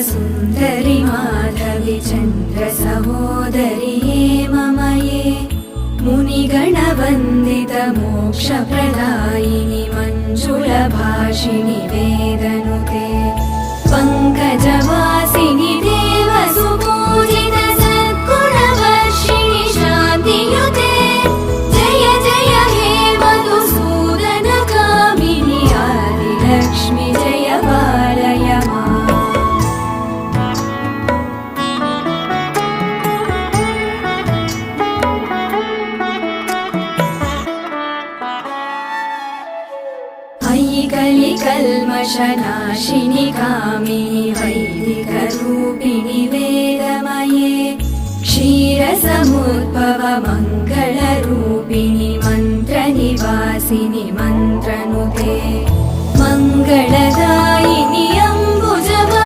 सुन्दरि माधवि चन्द्र सहोदरि हेममये मुनिगणवन्दित मोक्षप्रदायिनि मञ्जुलभाषिणि वेदनुते पङ्कजवासिनि देवसुपूजित सद्गुणवर्षिणि शान्तियुते जय जय हे मधुसूदन कामिनि आदिलक्ष्मि जय पालय माम्। कलिकल्मषनाशिनि कामिनि वैदिकरूपिणि वेदमये क्षीरसमुद्भव मङ्गलरूपिणि मन्त्रनिवासिनि मन्त्रनुते मङ्गल